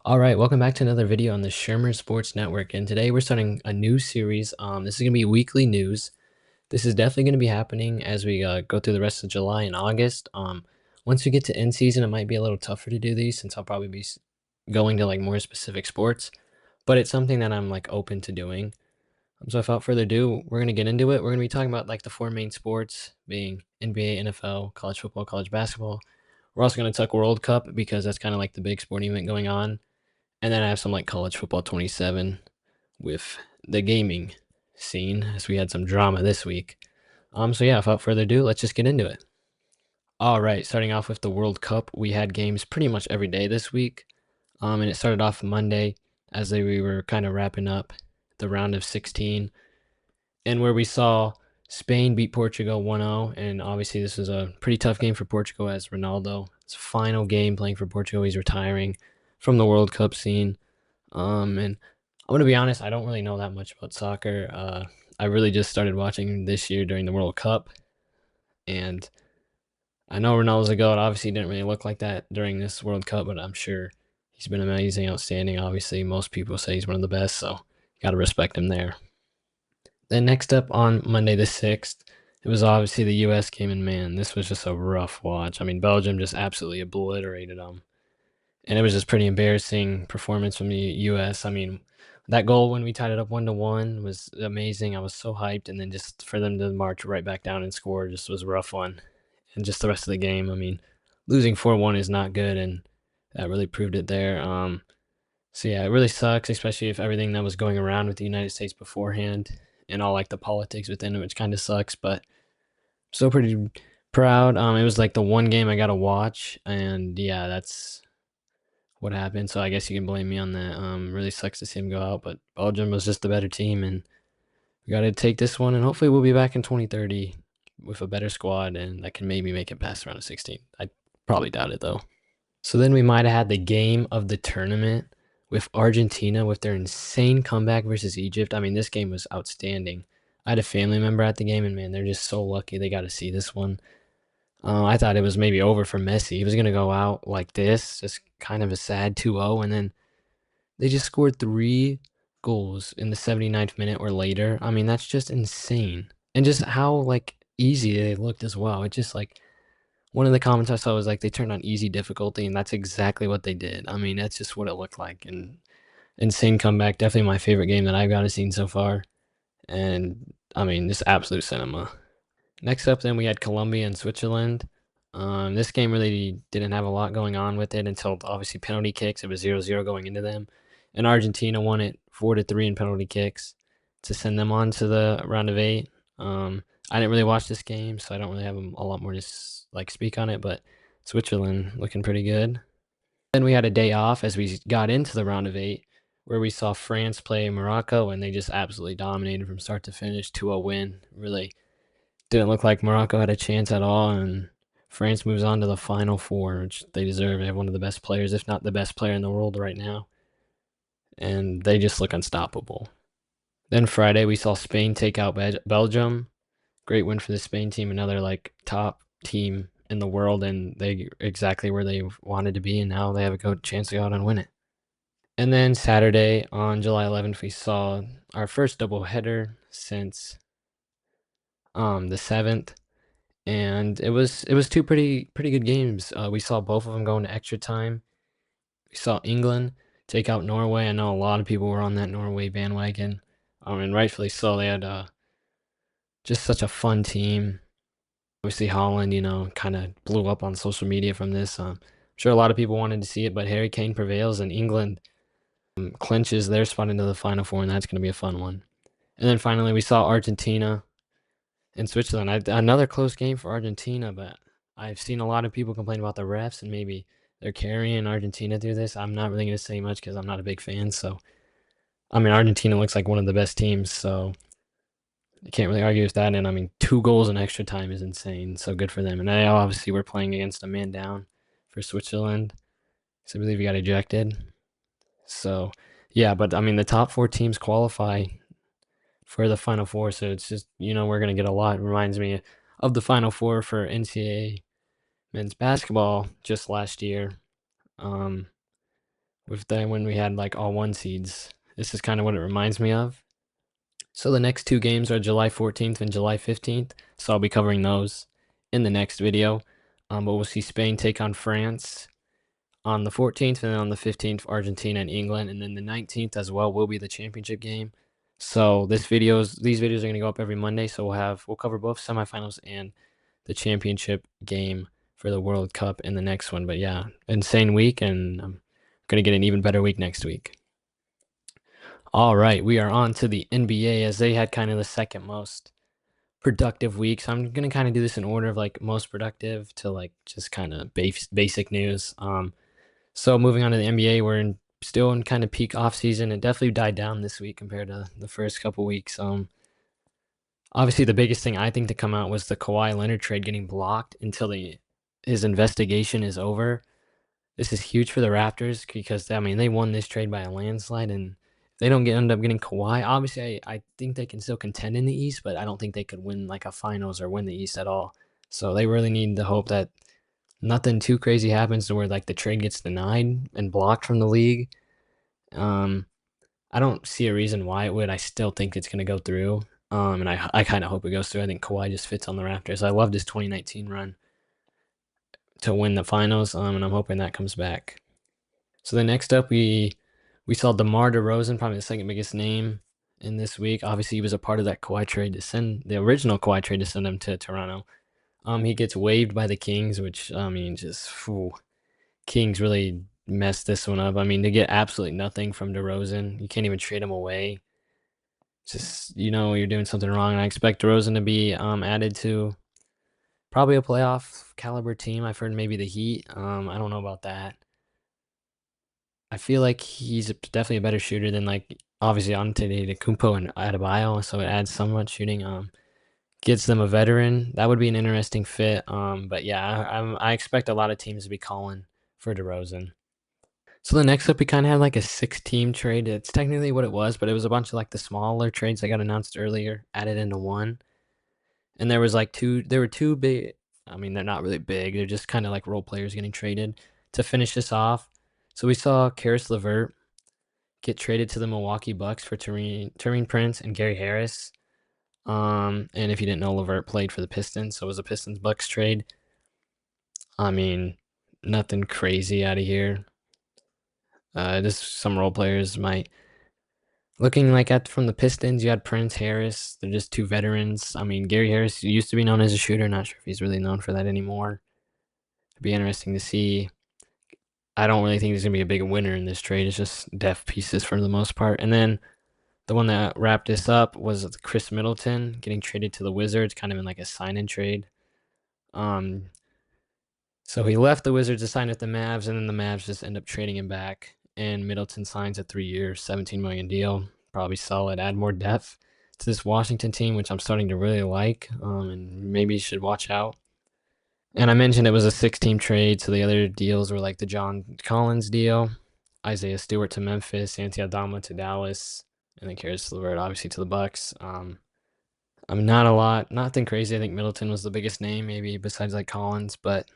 All right, welcome back to another video on the Shermer Sports Network. And today we're starting a new series. This is going to be weekly news. This is definitely going to be happening as we go through the rest of July and August. Once we get to end season, it might be a little tougher to do these since I'll probably be going to like more specific sports. But it's something that I'm like open to doing. So without further ado, we're going to get into it. We're going to be talking about like the four main sports being NBA, NFL, college football, college basketball. We're also going to talk World Cup because that's kind of like the big sporting event going on. And then I have some like college football 27 with the gaming scene as we had some drama this week. So yeah, without further ado, let's just get into it. All right, starting off with the World Cup, we had games pretty much every day this week. And it started off Monday as we were kind of wrapping up the round of 16, and where we saw Spain beat Portugal 1-0, and obviously this was a pretty tough game for Portugal as Ronaldo's final game playing for Portugal. He's retiring from the World Cup scene. And I'm gonna be honest, I don't really know that much about soccer. I really just started watching this year during the World Cup, and I know Ronaldo's a goat. Obviously, didn't really look like that during this World Cup, but I'm sure he's been amazing, outstanding. Obviously, most people say he's one of the best, so gotta respect him there. Then next up on Monday the 6th, it was obviously the U.S. game, and man, this was just a rough watch. I mean, Belgium just absolutely obliterated them. And it was just pretty embarrassing performance from the U.S. I mean, that goal when we tied it up 1-1 was amazing. I was so hyped, and then just for them to march right back down and score just was a rough one. And just the rest of the game, I mean, losing 4-1 is not good, and that really proved it there. So yeah, it really sucks, especially if everything that was going around with the United States beforehand and all like the politics within it, which kind of sucks. But still pretty proud. It was like the one game I got to watch, and yeah, that's what happened. So I guess you can blame me on that. Really sucks to see him go out, but Belgium was just the better team, and we got to take this one. And hopefully, we'll be back in 2030 with a better squad, and that can maybe make it past round of 16. I probably doubt it though. So then we might have had the game of the tournament with Argentina with their insane comeback versus Egypt. I mean, this game was outstanding. I had a family member at the game, and man, they're just so lucky they got to see this one. I thought it was maybe over for Messi. He was going to go out like this, just kind of a sad 2-0, and then they just scored 3 goals in the 79th minute or later. I mean, that's just insane. And just how, like, easy they looked as well. It just, like, one of the comments I saw was, like, they turned on easy difficulty, and that's exactly what they did. I mean, that's just what it looked like. And insane comeback. Definitely my favorite game that I've got to seen so far. And, I mean, just absolute cinema. Next up, then we had Colombia and Switzerland. This game really didn't have a lot going on with it until obviously penalty kicks. It was 0-0 going into them, and Argentina won it 4-3 in penalty kicks to send them on to the round of 8. I didn't really watch this game, so I don't really have a lot more to like speak on it. But Switzerland looking pretty good. Then we had a day off as we got into the round of 8, where we saw France play Morocco, and they just absolutely dominated from start to finish. 2-0 win. Really didn't look like Morocco had a chance at all, and France moves on to the Final Four, which they deserve. They have one of the best players, if not the best player in the world right now, and they just look unstoppable. Then Friday, we saw Spain take out Belgium. Great win for the Spain team, another like top team in the world, and they exactly where they wanted to be, and now they have a good chance to go out and win it. And then Saturday on July 11th, we saw our first doubleheader since the 7th. And it was two pretty good games. We saw both of them go into extra time. We saw England take out Norway. I know a lot of people were on that Norway bandwagon, and rightfully so. They had just such a fun team. Obviously, Holland, kind of blew up on social media from this. I'm sure a lot of people wanted to see it, but Harry Kane prevails, and England clinches their spot into the Final Four, and that's going to be a fun one. And then finally, we saw Argentina in Switzerland. Another close game for Argentina, but I've seen a lot of people complain about the refs and maybe they're carrying Argentina through this. I'm not really going to say much because I'm not a big fan. So, I mean, Argentina looks like one of the best teams, so I can't really argue with that. And I mean, 2 goals in extra time is insane. So good for them. And they obviously were playing against a man down for Switzerland. So I believe he got ejected. So, yeah, but I mean, the top 4 teams qualify for the Final Four. So it's just, we're going to get a lot. It reminds me of the Final Four for NCAA men's basketball just last year, with them when we had like all one seeds. This is kind of what it reminds me of. So the next two games are July 14th and July 15th. So I'll be covering those in the next video. But we'll see Spain take on France on the 14th, and then on the 15th, Argentina and England, and then the 19th as well will be the championship game. So these videos are gonna go up every Monday. So we'll cover both semifinals and the championship game for the World Cup in the next one. But yeah, insane week, and I'm gonna get an even better week next week. All right, we are on to the NBA as they had kind of the second most productive week. So I'm gonna kind of do this in order of like most productive to like just kind of basic news. So moving on to the NBA, still in kind of peak off season. It definitely died down this week compared to the first couple weeks. Obviously the biggest thing I think to come out was the Kawhi Leonard trade getting blocked until his investigation is over. This is huge for the Raptors because I mean they won this trade by a landslide, and if they don't end up getting Kawhi, obviously I think they can still contend in the East, but I don't think they could win like a finals or win the East at all. So they really need to hope that nothing too crazy happens to where like the trade gets denied and blocked from the league. Um, I don't see a reason why it would. I still think it's gonna go through. And I kind of hope it goes through. I think Kawhi just fits on the Raptors. I loved his 2019 run to win the finals. And I'm hoping that comes back. So the next up, we saw DeMar DeRozan, probably the second biggest name in this week. Obviously, he was a part of that Kawhi trade the original Kawhi trade to send him to Toronto. He gets waived by the Kings, which I mean, Kings really messed this one up. I mean, to get absolutely nothing from DeRozan, you can't even trade him away. Just you're doing something wrong. I expect DeRozan to be added to probably a playoff caliber team. I've heard maybe the Heat. I don't know about that. I feel like he's definitely a better shooter than like obviously Antetokounmpo and Adebayo, so it adds somewhat shooting. Gets them a veteran. That would be an interesting fit. But yeah, I expect a lot of teams to be calling for DeRozan. So the next up, we kind of had like a 6-team trade. It's technically what it was, but it was a bunch of like the smaller trades that got announced earlier, added into one. And there was like there were two big. I mean, they're not really big. They're just kind of like role players getting traded to finish this off. So we saw Karis LeVert get traded to the Milwaukee Bucks for Taurean Prince and Gary Harris. And if you didn't know, LeVert played for the Pistons, so it was a Pistons Bucks trade. I mean, nothing crazy out of here. Just some role players might looking like at from the Pistons. You had Prince, Harris. They're just two veterans. I mean, Gary Harris used to be known as a shooter. Not sure if he's really known for that anymore. It'd be interesting to see. I don't really think there's gonna be a big winner in this trade. It's just depth pieces for the most part. And then the one that wrapped this up was Chris Middleton getting traded to the Wizards, kind of in like a sign-in trade. So he left the Wizards to sign with the Mavs, and then the Mavs just end up trading him back. And Middleton signs a 3-year, $17 million deal. Probably solid. Add more depth to this Washington team, which I'm starting to really like, and maybe you should watch out. And I mentioned it was a 6-team trade, so the other deals were like the John Collins deal, Isaiah Stewart to Memphis, Santi Aldama to Dallas, and then Karis LeVert obviously to the Bucks. I mean, nothing crazy. I think Middleton was the biggest name, maybe besides like Collins, but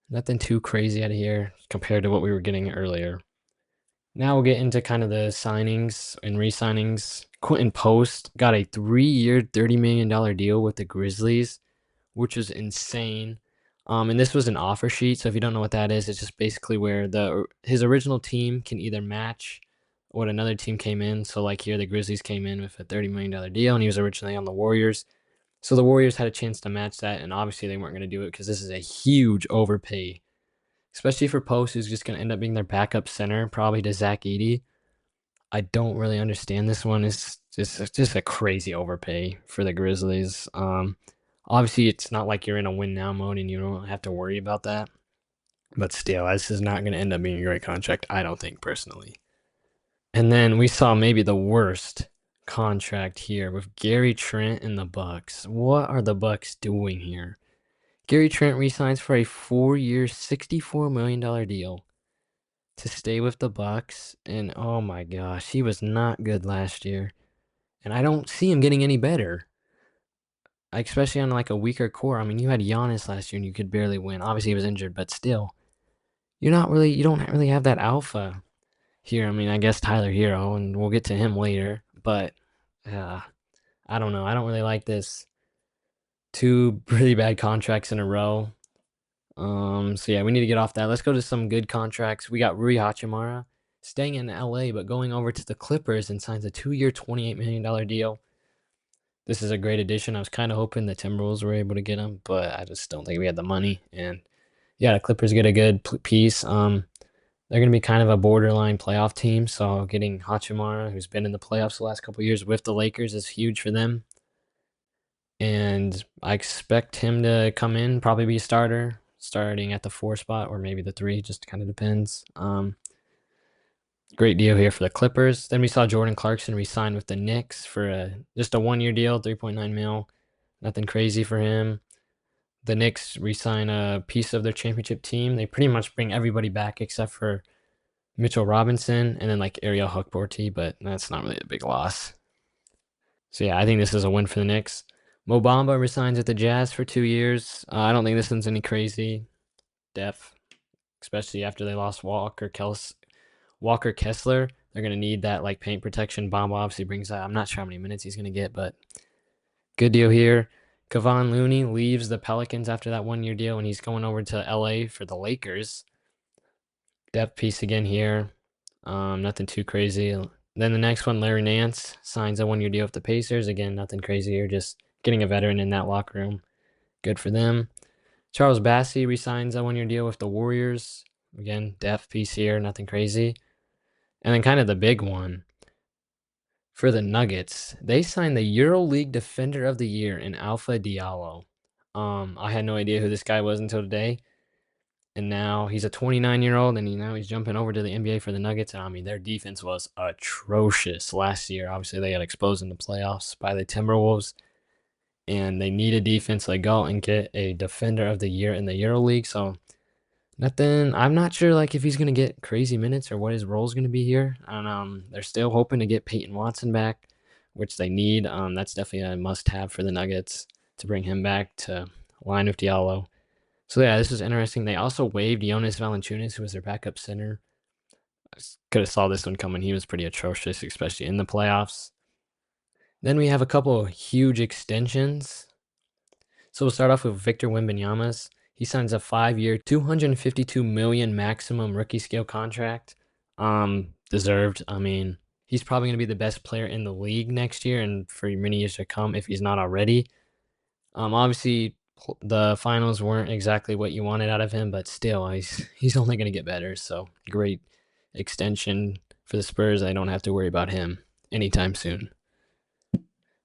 nothing too crazy out of here compared to what we were getting earlier. Now we'll get into kind of the signings and re-signings. Quentin Post got a 3-year, $30 million deal with the Grizzlies, which was insane. And this was an offer sheet. So if you don't know what that is, it's just basically where his original team can either match what another team came in. So like here, the Grizzlies came in with a $30 million deal, and he was originally on the Warriors. So the Warriors had a chance to match that, and obviously they weren't going to do it because this is a huge overpay, especially for Post, who's just going to end up being their backup center, probably to Zach Edey. I don't really understand this one. It's just a crazy overpay for the Grizzlies. Obviously, it's not like you're in a win now mode and you don't have to worry about that. But still, this is not going to end up being a great contract, I don't think, personally. And then we saw maybe the worst contract here with Gary Trent and the Bucks. What are the Bucks doing here? Gary Trent resigns for a 4-year, $64 million deal to stay with the Bucks, and oh my gosh, he was not good last year, and I don't see him getting any better. Especially on like a weaker core. I mean, you had Giannis last year, and you could barely win. Obviously, he was injured, but still, you don't really have that alpha. here. I mean, I guess Tyler Hero, and we'll get to him later. But I don't know. I don't really like this. Two pretty bad contracts in a row. So yeah, we need to get off that. Let's go to some good contracts. We got Rui Hachimura staying in LA, but going over to the Clippers and signs a 2-year, $28 million deal. This is a great addition. I was kind of hoping the Timberwolves were able to get him, but I just don't think we had the money. And yeah, the Clippers get a good piece. They're going to be kind of a borderline playoff team, so getting Hachimura, who's been in the playoffs the last couple of years with the Lakers, is huge for them. And I expect him to come in, probably be a starter, starting at the 4 spot or maybe the 3, just kind of depends. Great deal here for the Clippers. Then we saw Jordan Clarkson re-sign with the Knicks for just a 1-year deal, 3.9 mil. Nothing crazy for him. The Knicks re-sign a piece of their championship team. They pretty much bring everybody back except for Mitchell Robinson and then like Ariel Hukporti, but that's not really a big loss. So yeah, I think this is a win for the Knicks. Mo Bamba resigns at the Jazz for 2 years. I don't think this one's any crazy depth, especially after they lost Walker Kessler. They're going to need that like paint protection. Bamba obviously brings that. I'm not sure how many minutes he's going to get, but good deal here. Kevon Looney leaves the Pelicans after that 1-year deal, and he's going over to LA for the Lakers. Depth piece again here. Nothing too crazy. Then the next one, Larry Nance signs a 1-year deal with the Pacers. Again, nothing crazy here. Just getting a veteran in that locker room. Good for them. Charles Bassey resigns a 1-year deal with the Warriors. Again, depth piece here. Nothing crazy. And then kind of the big one for the Nuggets. They signed the EuroLeague Defender of the Year in Alpha Diallo. I had no idea who this guy was until today. And now he's a 29-year-old, and now he's jumping over to the NBA for the Nuggets. And I mean, their defense was atrocious last year. Obviously, they got exposed in the playoffs by the Timberwolves, and they need a defense. So they go and get a Defender of the Year in the EuroLeague. So nothing. I'm not sure like if he's gonna get crazy minutes or what his role is gonna be here. And they're still hoping to get Peyton Watson back, which they need. That's definitely a must-have for the Nuggets to bring him back to line with Diallo. So yeah, this is interesting. They also waived Jonas Valanciunas, who was their backup center. I could have saw this one coming. He was pretty atrocious, especially in the playoffs. Then we have a couple of huge extensions. So we'll start off with Victor Wembanyama. He signs a 5-year, $252 million maximum rookie scale contract. Deserved. I mean, he's probably going to be the best player in the league next year and for many years to come if he's not already. Obviously, the finals weren't exactly what you wanted out of him, but still, he's only going to get better. So great extension for the Spurs. I don't have to worry about him anytime soon.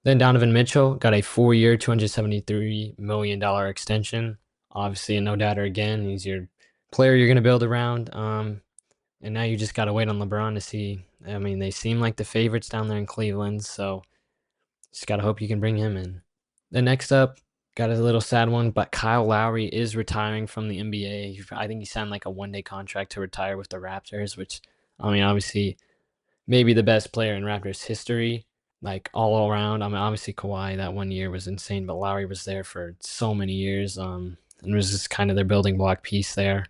Then Donovan Mitchell got a 4-year, $273 million extension. Obviously, a no-doubter again. He's your player you're going to build around. And now you just got to wait on LeBron to see. I mean, they seem like the favorites down there in Cleveland, so just got to hope you can bring him in. Then next up, got a little sad one, but Kyle Lowry is retiring from the NBA. I think he signed like a 1-day contract to retire with the Raptors, which, I mean, obviously, maybe the best player in Raptors history, like all around. I mean, obviously Kawhi that 1 year was insane, but Lowry was there for so many years. And was just kind of their building block piece there.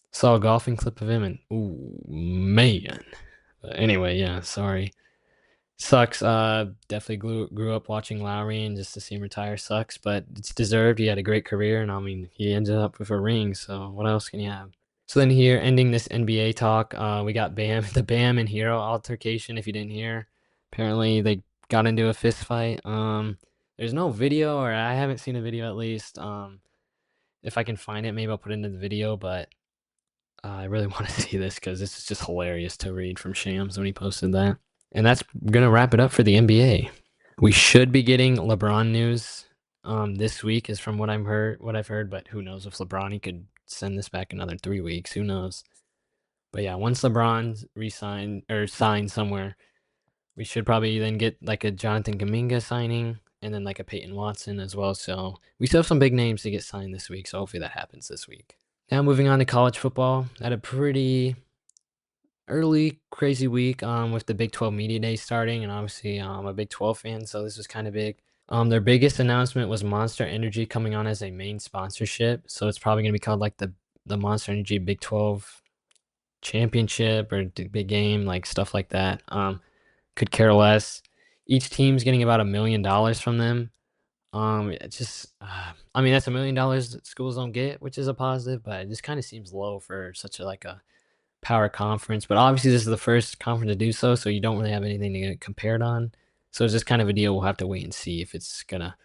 Saw a golfing clip of him, and ooh man. But anyway, yeah, sorry. Sucks. Definitely grew up watching Lowry, and just to see him retire sucks, but it's deserved. He had a great career, and I mean, he ended up with a ring. So what else can you have? So then here, ending this NBA talk, we got Bam, the Bam and Hero altercation. If you didn't hear, apparently they got into a fist fight. There's no video, or I haven't seen a video at least. If I can find it, maybe I'll put it into the video. But I really want to see this because this is just hilarious to read from Shams when he posted that. And that's gonna wrap it up for the NBA. We should be getting LeBron news this week, is from what I've heard. But who knows if LeBron, he could send this back another 3 weeks. Who knows? But yeah, once LeBron resign or sign somewhere, we should probably then get like a Jonathan Kuminga signing and then like a Peyton Watson as well. So we still have some big names to get signed this week. So hopefully that happens this week. Now moving on to college football. Had a pretty early crazy week with the Big 12 Media Day starting, and obviously I'm a Big 12 fan, so this was kind of big. Their biggest announcement was Monster Energy coming on as a main sponsorship, so it's probably going to be called like the Monster Energy Big 12 championship or big game, like stuff like that. Could care less. Each team's getting about $1 million from them. It just, I mean, that's $1 million that schools don't get, which is a positive, but it just kind of seems low for such a like a power conference. But obviously, this is the first conference to do so, so you don't really have anything to get compared on. So it's just kind of a deal. We'll have to wait and see if it's gonna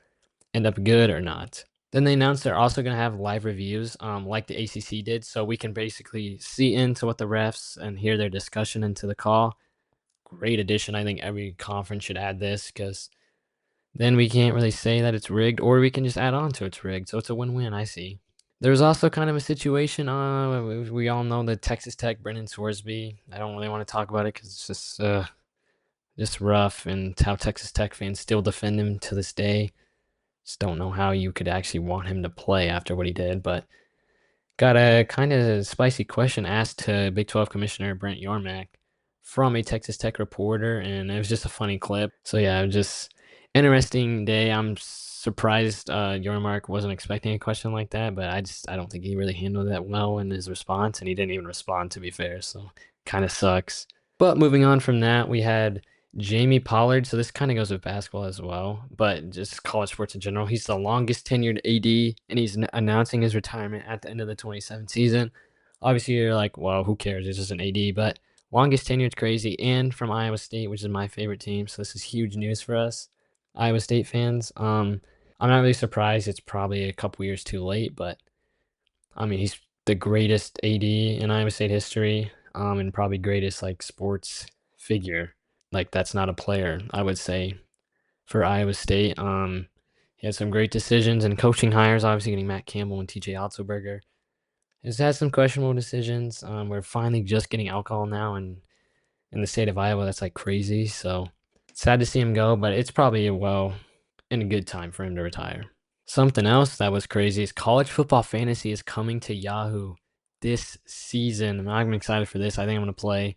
end up good or not. Then they announced they're also gonna have live reviews, like the ACC did, so we can basically see into what the refs and hear their discussion into the call. Great addition. I think every conference should add this because then we can't really say that it's rigged, or we can just add on to it's rigged. So it's a win-win, I see. There's also kind of a situation. We all know that Texas Tech, Brendan Sworsby. I don't really want to talk about it because it's just rough, and how Texas Tech fans still defend him to this day. Just don't know how you could actually want him to play after what he did. But got a kind of spicy question asked to Big 12 Commissioner Brent Yormark from a Texas Tech reporter, and it was just a funny clip. So yeah, it was just interesting day. I'm surprised Yormark wasn't expecting a question like that, but I don't think he really handled that well in his response, and he didn't even respond, to be fair. So kind of sucks. But moving on from that, we had Jamie Pollard. So this kind of goes with basketball as well, but just college sports in general. He's the longest tenured AD, and he's announcing his retirement at the end of the 27 season. Obviously, you're like, well, who cares? It's just an AD, but longest tenured crazy, and from Iowa State, which is my favorite team. So this is huge news for us, Iowa State fans. I'm not really surprised. It's probably a couple years too late, but I mean, he's the greatest AD in Iowa State history, and probably greatest like sports figure. Like that's not a player, I would say, for Iowa State. He had some great decisions and coaching hires, obviously getting Matt Campbell and TJ Otzelberger. He's had some questionable decisions. We're finally just getting alcohol now, and in the state of Iowa, that's like crazy. So sad to see him go, but it's probably in a good time for him to retire. Something else that was crazy is college football fantasy is coming to Yahoo this season. I'm excited for this. I think I'm gonna play.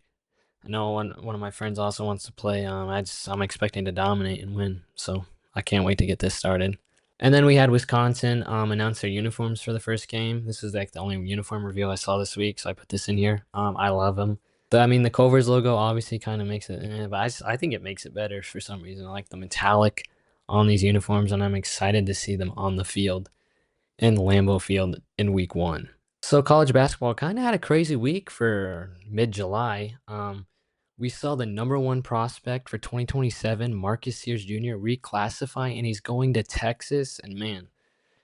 I know one of my friends also wants to play. I'm expecting to dominate and win, so I can't wait to get this started. And then we had Wisconsin announce their uniforms for the first game. This is like the only uniform reveal I saw this week, so I put this in here. I love them. I mean, the Culver's logo obviously kind of makes it, but I think it makes it better for some reason. I like the metallic on these uniforms, and I'm excited to see them on the field in Lambeau Field in week 1. So college basketball kind of had a crazy week for mid-July. We saw the number 1 prospect for 2027, Marcus Sears Jr., reclassify, and he's going to Texas. And man,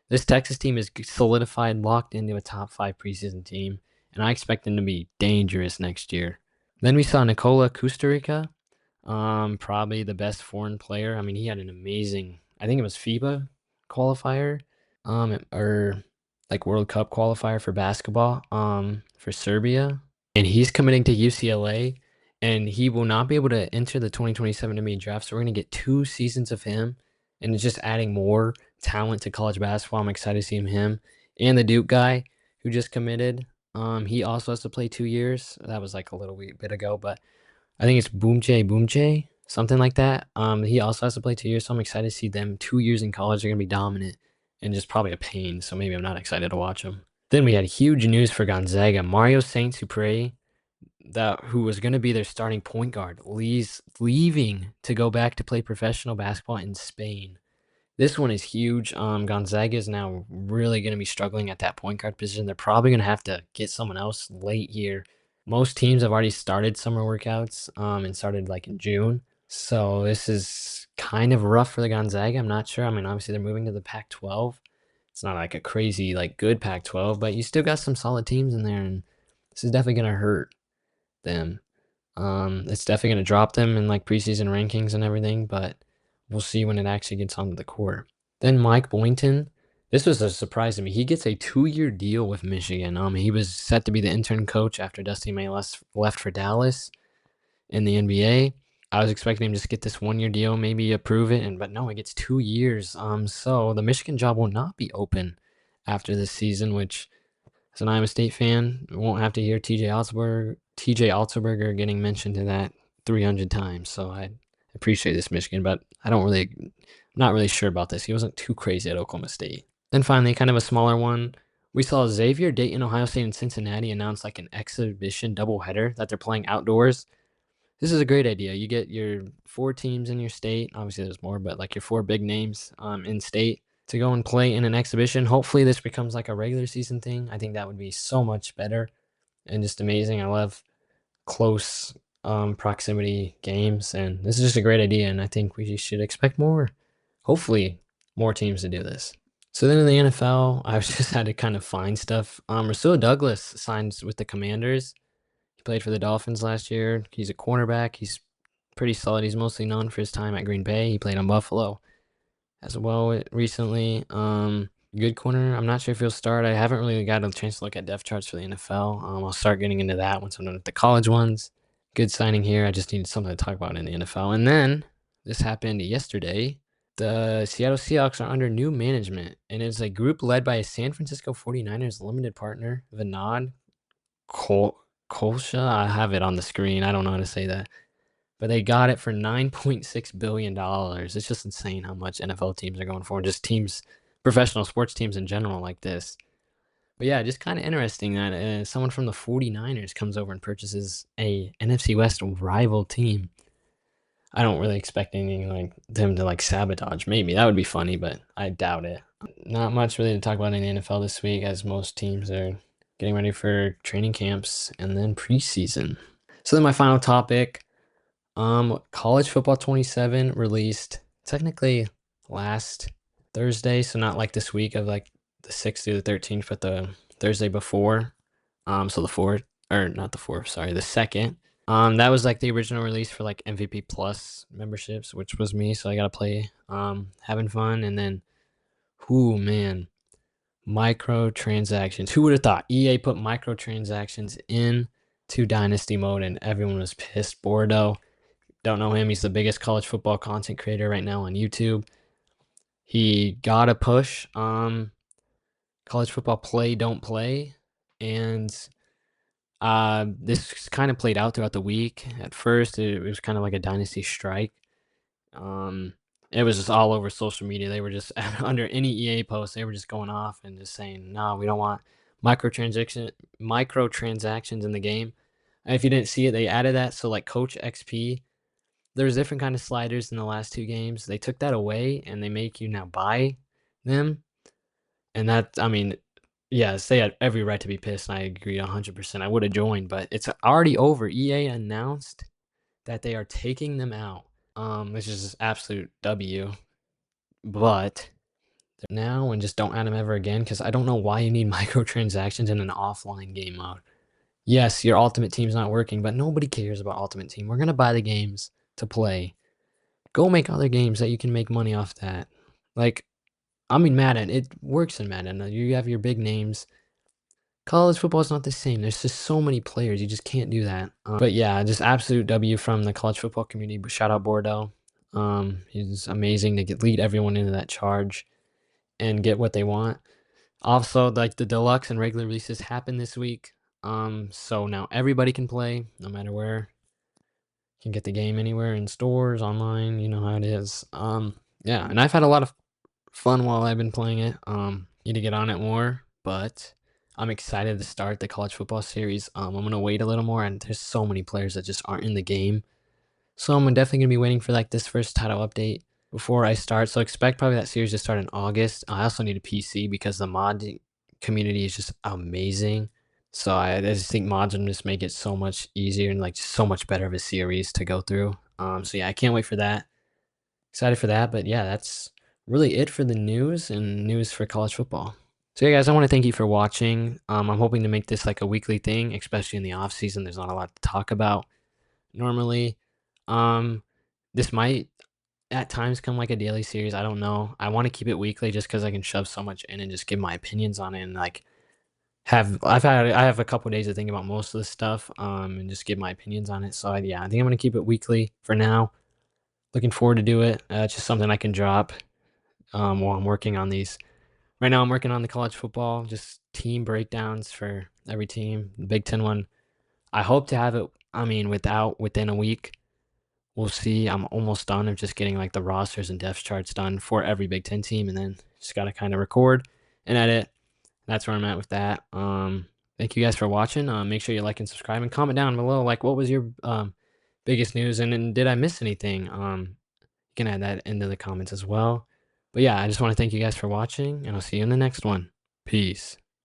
this Texas team is solidified, locked into a top 5 preseason team, and I expect them to be dangerous next year. Then we saw Nikola Kusturica, probably the best foreign player. I mean, he had an amazing, I think it was FIBA qualifier, or like World Cup qualifier for basketball, for Serbia, and he's committing to UCLA, and he will not be able to enter the 2027 NBA draft. So we're gonna get 2 seasons of him, and it's just adding more talent to college basketball. I'm excited to see him and the Duke guy who just committed. He also has to play 2 years. That was like a little bit ago, but I think it's Boomjay, something like that. He also has to play 2 years, so I'm excited to see them 2 years in college. They're gonna be dominant and just probably a pain. So maybe I'm not excited to watch them. Then we had huge news for Gonzaga. Mario Saint Supre, who was going to be their starting point guard, leaving to go back to play professional basketball in Spain. This one is huge. Gonzaga is now really going to be struggling at that point guard position. They're probably going to have to get someone else late here. Most teams have already started summer workouts and started like in June. So this is kind of rough for the Gonzaga. I'm not sure. I mean, obviously they're moving to the Pac-12. It's not like a crazy, like good Pac-12, but you still got some solid teams in there, and this is definitely going to hurt them. It's definitely going to drop them in like preseason rankings and everything, but we'll see when it actually gets onto the court. Then Mike Boynton, this was a surprise to me. He gets a 2-year deal with Michigan. He was set to be the intern coach after Dusty May left for Dallas in the NBA. I was expecting him to just get this 1-year deal, maybe approve it, but no, he gets 2 years. So the Michigan job will not be open after this season, which as an Iowa State fan, won't have to hear TJ Otzelberger getting mentioned to that 300 times. So I appreciate this, Michigan, but not really sure about this. He wasn't too crazy at Oklahoma State. Then finally, kind of a smaller one. We saw Xavier, Dayton, Ohio State, and Cincinnati announce like an exhibition doubleheader that they're playing outdoors. This is a great idea. You get your 4 teams in your state. Obviously, there's more, but like your 4 big names in state to go and play in an exhibition. Hopefully, this becomes like a regular season thing. I think that would be so much better and just amazing. I love close proximity games, and this is just a great idea. And I think we should expect more, hopefully, more teams to do this. So then in the NFL, I just had to kind of find stuff. Rasul Douglas signed with the Commanders. He played for the Dolphins last year. He's a cornerback. He's pretty solid. He's mostly known for his time at Green Bay. He played on Buffalo as well recently. Good corner. I'm not sure if he'll start. I haven't really got a chance to look at depth charts for the NFL. I'll start getting into that once I'm done with the college ones. Good signing here. I just needed something to talk about in the NFL. And then this happened yesterday. The Seattle Seahawks are under new management, and it's a group led by a San Francisco 49ers limited partner, Vinod Kolsha. I have it on the screen. I don't know how to say that. But they got it for $9.6 billion. It's just insane how much NFL teams are going for, just teams, professional sports teams in general like this. But yeah, just kind of interesting that someone from the 49ers comes over and purchases a NFC West rival team. I don't really expect anything like them to like sabotage. Maybe that would be funny, but I doubt it. Not much really to talk about in the NFL this week, as most teams are getting ready for training camps and then preseason. So then my final topic, College Football 27 released technically last Thursday, so not like this week of like the 6th through the 13th, but the Thursday before. So the 4th, or not the 4th, sorry, the 2nd. That was like the original release for like MVP Plus memberships, which was me. So I got to play, having fun. And then, man, microtransactions. Who would have thought EA put microtransactions into Dynasty mode and everyone was pissed? Bordeaux, don't know him. He's the biggest college football content creator right now on YouTube. He got a push. College football play, don't play. And this kind of played out throughout the week. At first, it was kind of like a dynasty strike. It was just all over social media. They were just under any EA post, they were just going off and just saying, "No, we don't want microtransactions in the game." And if you didn't see it, they added that. So like Coach XP, there's different kind of sliders in the last 2 games. They took that away and they make you now buy them. And that, I mean, yes, they had every right to be pissed, and I agree 100%. I would have joined, but it's already over. EA announced that they are taking them out, which is absolute W. But now, and just don't add them ever again, because I don't know why you need microtransactions in an offline game mode. Yes, your Ultimate Team's not working, but nobody cares about Ultimate Team. We're gonna buy the games to play. Go make other games that you can make money off that. Like, I mean, Madden, it works in Madden. You have your big names. College football is not the same. There's just so many players. You just can't do that. But yeah, just absolute W from the college football community. But shout out Bordeaux. He's amazing to lead everyone into that charge and get what they want. Also, like the deluxe and regular releases happen this week. So now everybody can play, no matter where. You can get the game anywhere in stores, online. You know how it is. Yeah, and I've had a lot of fun while I've been playing it. Need to get on it more, but I'm excited to start the college football series. I'm gonna wait a little more, and there's so many players that just aren't in the game, so I'm definitely gonna be waiting for like this first title update before I start. So expect probably that series to start in August. I also need a PC because the mod community is just amazing. So I just think mods will just make it so much easier and like so much better of a series to go through. So yeah, I can't wait for that. Excited for that, but yeah, that's really it for the news and news for college football. So yeah, guys, I want to thank you for watching. I'm hoping to make this like a weekly thing, especially in the off season. There's not a lot to talk about normally. This might at times come like a daily series. I don't know. I want to keep it weekly just because I can shove so much in and just give my opinions on it and like I have a couple days to think about most of this stuff and just give my opinions on it. So yeah, I think I'm gonna keep it weekly for now. Looking forward to do it. It's just something I can drop while I'm working on these. Right now, I'm working on the college football, just team breakdowns for every team. The Big Ten one, I hope to have it. I mean, within a week. We'll see. I'm almost done of just getting like the rosters and depth charts done for every Big Ten team, and then just gotta kind of record and edit, that's where I'm at with that. Thank you guys for watching. Make sure you like and subscribe and comment down below, like, what was your biggest news, and then did I miss anything? You can add that into the comments as well. But yeah, I just want to thank you guys for watching, and I'll see you in the next one. Peace.